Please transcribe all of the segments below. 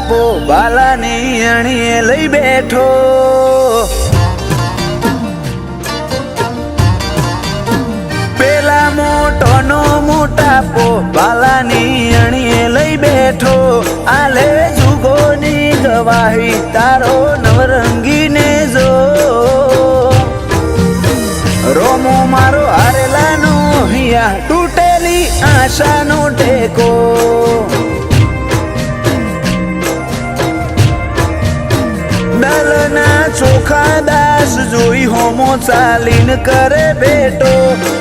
બાપો બાલાની અણીએ લઈ બેઠો પેલા મોટોનો મોટાપો બાલાની અણીએ લઈ બેઠો આલે જુગોની ગવાહી તારો નવરંગીને જો રોમો મારો હારેલાનો હિયા તૂટેલી આશાનો ટેકો દલના ચોખા દાસ જોઈ હોમો ચાલીને કરે બેટો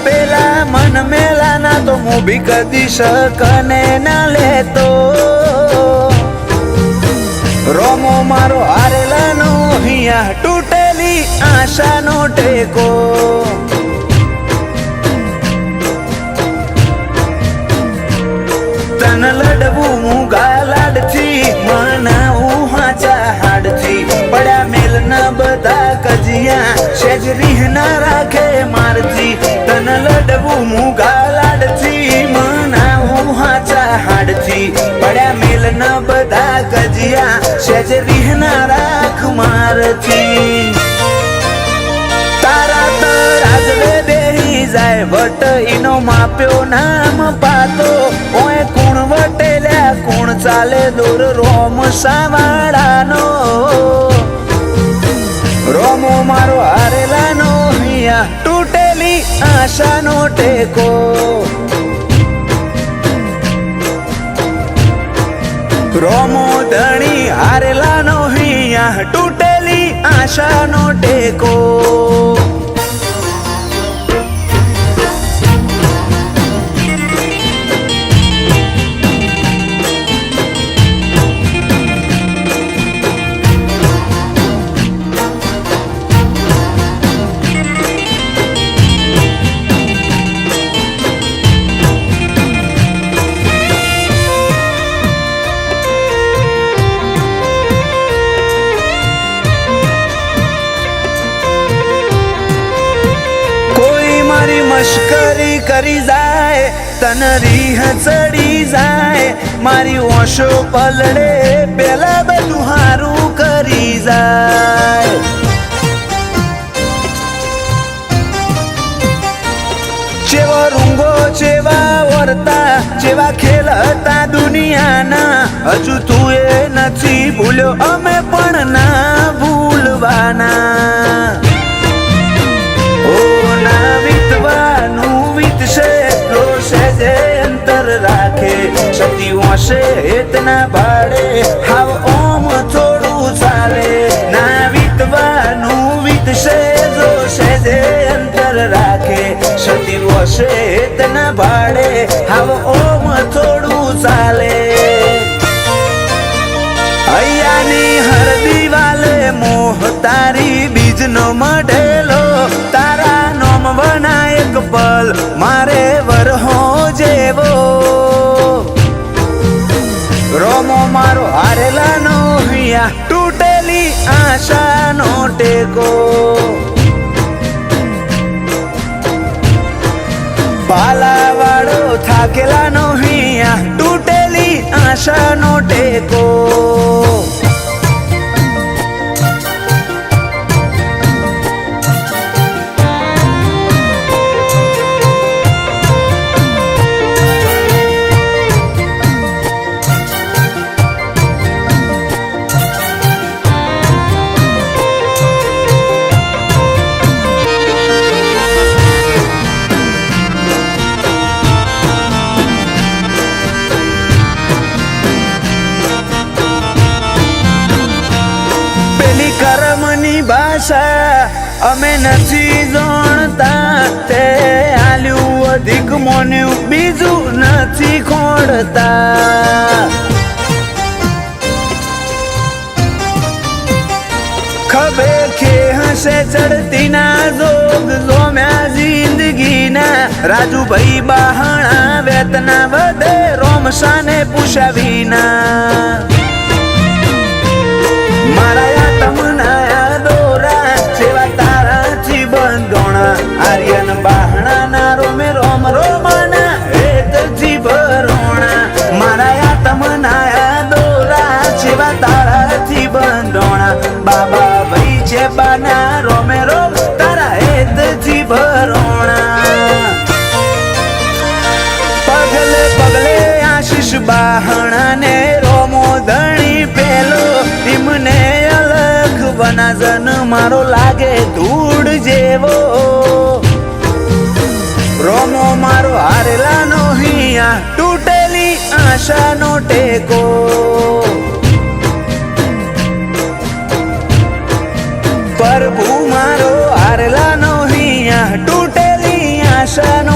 પેલા મન મેલાના તો મોભી કદી શકને ના લેતો રોમો મારો હારેલાનો હિયા તૂટેલી આશાનો ટેકો તન લડવું મૂગા લાડથી મનાવું હાચા હાડથી પડ્યા મેલ ના બધા કજિયા સેજ રીહ ના રાખે મારથી તન લડવું મૂગા લાડથી મનાવું હાચા હાડથી પડ્યા મેલ ના બધા કજિયા સેજ રીહ ના રાખ મારથી તારા તરાજવે બેહી જાય વટ ઈનો માપ્યો નામ પાતો ઓય કુણ વટેલ્યા કુણ ચાલે દૂર રોમ સાવાડાનો રોમો મારો હારેલાનો હિયા તૂટેલી આશાનો ટેકો રોમો ધણી હારેલાનો હિયા તૂટેલી આશાનો ટેકો મશ્કરી કરી જાય તન રીહ ચડી જાય મારી ઓશો પલડે પેલા બધું હારું કરી જાય ચેવો રૂંગો ચેવા વર્તા ચેવા ખેલ હતા દુનિયાના હજુ તું એ નથી ભૂલ્યો અમે પણ ના ભૂલવાના ઓ ના વીતવાનું વીતશે રોશે જે અંતર રાખે સતી હોશે એતના ભાડે હાવ ઓમ થોડું ચાલે ના વીતવાનું વીતશે જોશે જે અંતર રાખે સતી હોશે એતના ભાડે હાવ ઓમ થોડું ચાલે અહીંયાની હર દિવાલે મોહ તારી બીજનો મઢેલો તારા નોમ વનાયક પલ મારે વરહો જેવો રોમો મારો હારેલાનો હિયા તૂટેલી આશાનો ટેકો પાલાવાળો થાકેલાનો હિયા તૂટેલી આશાનો ટેકો ભાષા અમે નથી જાણતા તે આલ્યું અધિક મોન્યું બીજું નથી ખોડતા ખબે કે હશે ચડતી ના જોગ જોમ્યા જિંદગીના રાજુભાઈ બહાણા વેતના વધે રોમસાને પૂછ્યા વિના મારા તમના દોરા સેવા તારાથી બંધોણા આર્યન બહાણા ના રોમે રોમ રોમાના હેત જીભરોણા મારા તમના દોરા સેવા પરોણા પગલે પગલે આશીષ બાહણા ને રોમો ધણી પેલો એમને અલગ વનાજન મારો લાગે ધૂળ જેવો રોમો મારો હારેલાનો હિયા તૂટેલી આશાનો ટેકો પ્રભુ મારો હારેલાનો હિયા તૂટેલી આશાનો